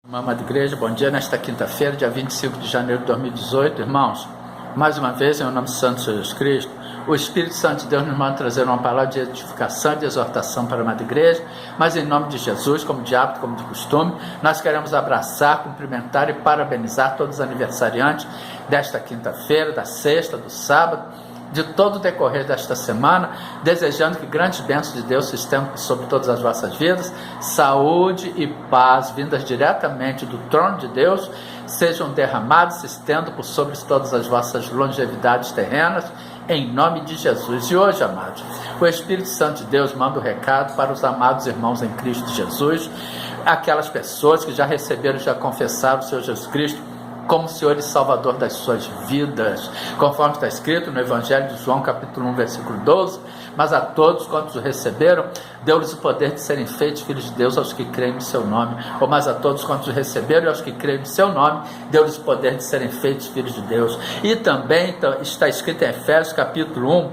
Amada Igreja, bom dia. Nesta quinta-feira, dia 25 de janeiro de 2018, irmãos, mais uma vez, em nome do Santo Jesus Cristo, o Espírito Santo de Deus nos manda trazer uma palavra de edificação e de exortação para a Amada Igreja, mas em nome de Jesus, como de hábito, como de costume, nós queremos abraçar, cumprimentar e parabenizar todos os aniversariantes desta quinta-feira, da sexta, do sábado, de todo o decorrer desta semana, desejando que grandes bênçãos de Deus se estendam sobre todas as vossas vidas, saúde e paz vindas diretamente do trono de Deus, sejam derramados, se estendam por sobre todas as vossas longevidades terrenas, em nome de Jesus. E hoje, amados, o Espírito Santo de Deus manda o recado para os amados irmãos em Cristo Jesus, aquelas pessoas que já receberam, já confessaram o Senhor Jesus Cristo como Senhor e Salvador das suas vidas, conforme está escrito no Evangelho de João, capítulo 1, versículo 12, mas a todos quantos o receberam, deu-lhes o poder de serem feitos filhos de Deus aos que creem no seu nome, ou mas a todos quantos o receberam e aos que creem no seu nome, deu-lhes o poder de serem feitos filhos de Deus. E também está escrito em Efésios, capítulo 1,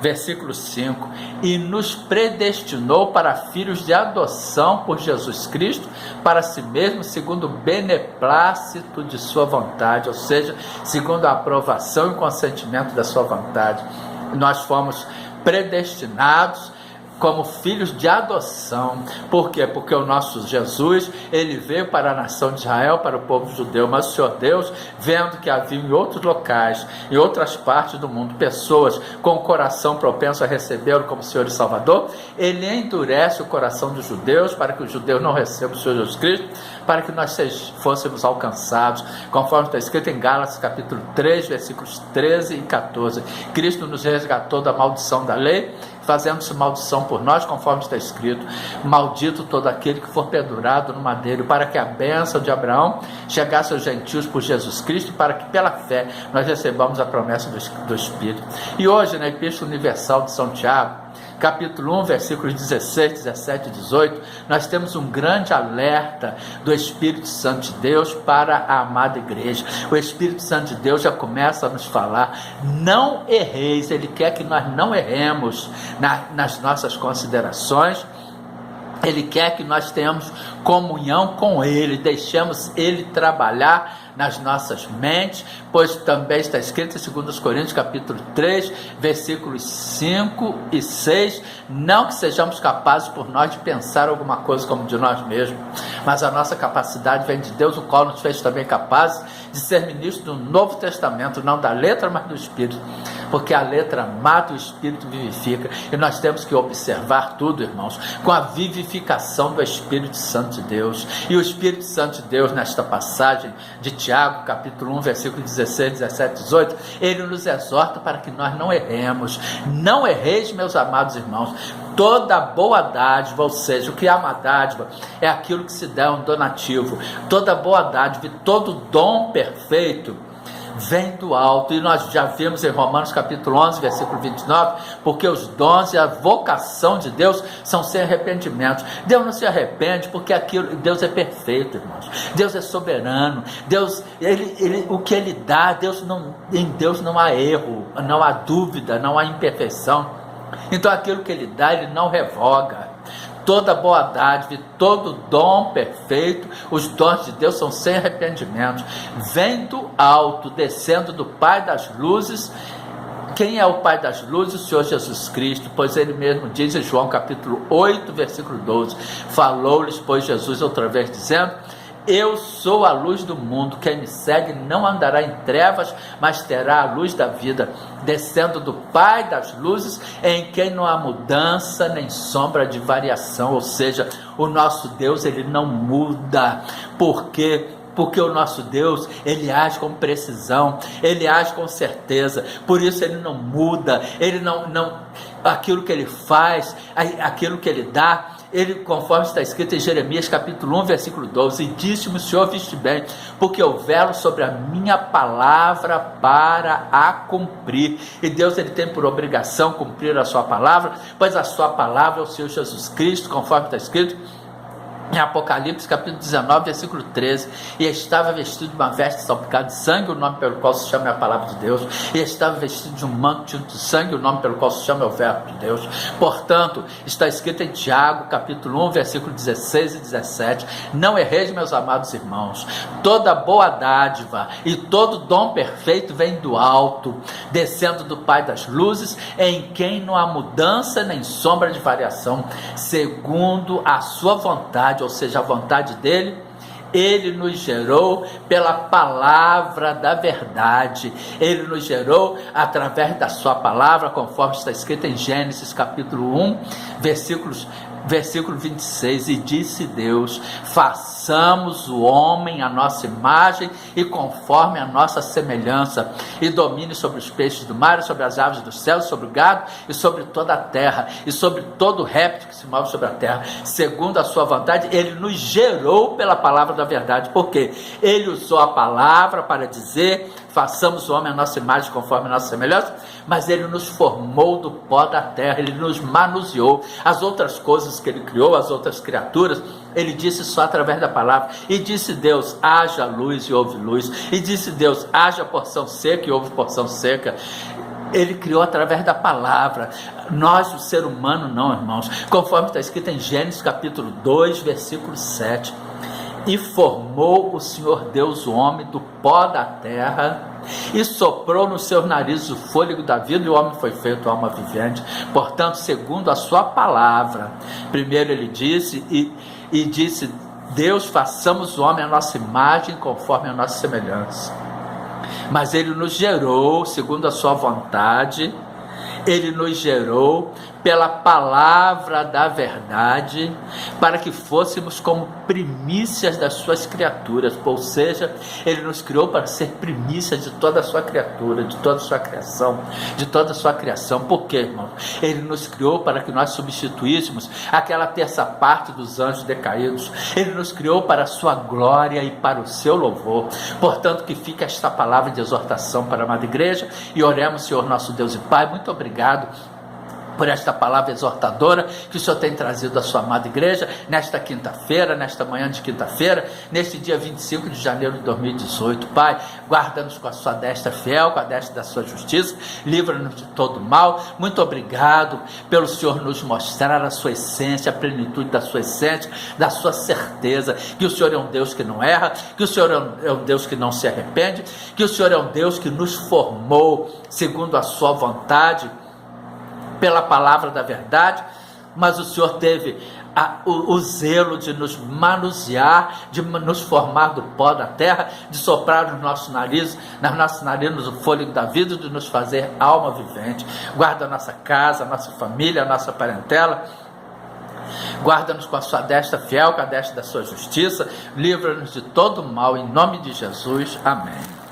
versículo 5, e nos predestinou para filhos de adoção por Jesus Cristo, para si mesmo, segundo o beneplácito de sua vontade, ou seja, segundo a aprovação e consentimento da sua vontade. Nós fomos predestinados como filhos de adoção. Por quê? Porque o nosso Jesus, ele veio para a nação de Israel, para o povo judeu, mas o Senhor Deus, vendo que havia em outros locais, em outras partes do mundo, pessoas com o coração propenso a recebê-lo como Senhor e Salvador, ele endurece o coração dos judeus, para que os judeus não recebam o Senhor Jesus Cristo, para que nós fôssemos alcançados, conforme está escrito em Gálatas capítulo 3, versículos 13 e 14, Cristo nos resgatou da maldição da lei, fazendo-se maldição por nós, conforme está escrito, maldito todo aquele que for pendurado no madeiro, para que a bênção de Abraão chegasse aos gentios por Jesus Cristo, para que pela fé nós recebamos a promessa do Espírito. E hoje, na Epístola Universal de São Tiago, capítulo 1, versículos 16, 17 e 18, nós temos um grande alerta do Espírito Santo de Deus para a amada igreja. O Espírito Santo de Deus já começa a nos falar: não erreis. Ele quer que nós não erremos nas nossas considerações. Ele quer que nós tenhamos comunhão com Ele, deixemos Ele trabalhar nas nossas mentes, pois também está escrito em 2 Coríntios capítulo 3, versículos 5 e 6, não que sejamos capazes por nós de pensar alguma coisa como de nós mesmos, mas a nossa capacidade vem de Deus, o qual nos fez também capazes de ser ministros do Novo Testamento, não da letra, mas do Espírito, porque a letra mata, o Espírito vivifica, e nós temos que observar tudo, irmãos, com a vivificação do Espírito Santo de Deus. E o Espírito Santo de Deus, nesta passagem de Tiago, capítulo 1, versículo 16, 17, 18, ele nos exorta para que nós não erremos. Não erreis, meus amados irmãos. Toda boa dádiva, ou seja, o que é uma dádiva? É aquilo que se dá um donativo. Toda boa dádiva e todo dom perfeito vem do alto, e nós já vimos em Romanos capítulo 11, versículo 29, porque os dons e a vocação de Deus são sem arrependimento. Deus não se arrepende porque Deus é perfeito, irmãos. Deus é soberano. Deus, o que Ele dá, em Deus não há erro, não há dúvida, não há imperfeição. Então aquilo que Ele dá, Ele não revoga. Toda boa dádiva e todo dom perfeito, os dons de Deus são sem arrependimento, vem do alto, descendo do Pai das luzes. Quem é o Pai das luzes? O Senhor Jesus Cristo, pois Ele mesmo diz em João capítulo 8, versículo 12, falou-lhes, pois, Jesus outra vez, dizendo: eu sou a luz do mundo, quem me segue não andará em trevas, mas terá a luz da vida, descendo do Pai das luzes, em quem não há mudança nem sombra de variação. Ou seja, o nosso Deus, Ele não muda. Por quê? Porque o nosso Deus, Ele age com precisão, Ele age com certeza, por isso Ele não muda, Ele não aquilo que Ele faz, aquilo que Ele dá, Ele, conforme está escrito em Jeremias capítulo 1, versículo 12, e disse-me: o Senhor viste bem, porque eu velo sobre a minha palavra para a cumprir. E Deus, Ele tem por obrigação cumprir a sua palavra, pois a sua palavra é o Senhor Jesus Cristo, conforme está escrito em Apocalipse capítulo 19, versículo 13, e estava vestido de uma veste salpicada de sangue, o nome pelo qual se chama é a palavra de Deus, e estava vestido de um manto tinto de sangue, o nome pelo qual se chama é o verbo de Deus. Portanto, está escrito em Tiago capítulo 1, versículo 16 e 17, não erreis, meus amados irmãos, toda boa dádiva e todo dom perfeito vem do alto, descendo do Pai das luzes, em quem não há mudança nem sombra de variação, segundo a sua vontade, ou seja, a vontade dele. Ele nos gerou pela palavra da verdade, ele nos gerou através da sua palavra, conforme está escrito em Gênesis capítulo 1, versículo 26, e disse Deus, façamos o homem à nossa imagem e conforme a nossa semelhança, e domine sobre os peixes do mar, sobre as aves do céu, sobre o gado e sobre toda a terra, e sobre todo réptil que se move sobre a terra, segundo a sua vontade. Ele nos gerou pela palavra da verdade, porque ele usou a palavra para dizer, façamos o homem à nossa imagem conforme a nossa semelhança, mas ele nos formou do pó da terra, ele nos manuseou. As outras coisas que ele criou, as outras criaturas, ele disse só através da palavra. E disse Deus, haja luz e houve luz. E disse Deus, haja porção seca e houve porção seca. Ele criou através da palavra. Nós, o ser humano, não, irmãos. Conforme está escrito em Gênesis capítulo 2, versículo 7. E formou o Senhor Deus o homem do pó da terra, e soprou no seu nariz o fôlego da vida, e o homem foi feito alma vivente. Portanto, segundo a sua palavra, primeiro ele disse, e disse Deus, façamos o homem à nossa imagem, conforme a nossa semelhança. Mas ele nos gerou, segundo a sua vontade, ele nos gerou pela palavra da verdade, para que fôssemos como primícias das suas criaturas, ou seja, ele nos criou para ser primícias de toda a sua criatura, de toda a sua criação, de toda a sua criação. Por quê, irmão? Ele nos criou para que nós substituíssemos aquela terça parte dos anjos decaídos. Ele nos criou para a sua glória e para o seu louvor. Portanto, que fique esta palavra de exortação para a amada igreja, e oremos, Senhor nosso Deus e Pai, muito obrigado por esta palavra exortadora que o Senhor tem trazido à sua amada igreja, nesta quinta-feira, nesta manhã de quinta-feira, neste dia 25 de janeiro de 2018. Pai, guarda-nos com a sua destra fiel, com a destra da sua justiça, livra-nos de todo mal. Muito obrigado pelo Senhor nos mostrar a sua essência, a plenitude da sua essência, da sua certeza, que o Senhor é um Deus que não erra, que o Senhor é um Deus que não se arrepende, que o Senhor é um Deus que nos formou segundo a sua vontade, pela palavra da verdade, mas o Senhor teve o zelo de nos manusear, de nos formar do pó da terra, de soprar nos nossos narizes o fôlego da vida, de nos fazer alma vivente. Guarda a nossa casa, a nossa família, a nossa parentela. Guarda-nos com a sua destra fiel, com a destra da sua justiça. Livra-nos de todo mal, em nome de Jesus. Amém.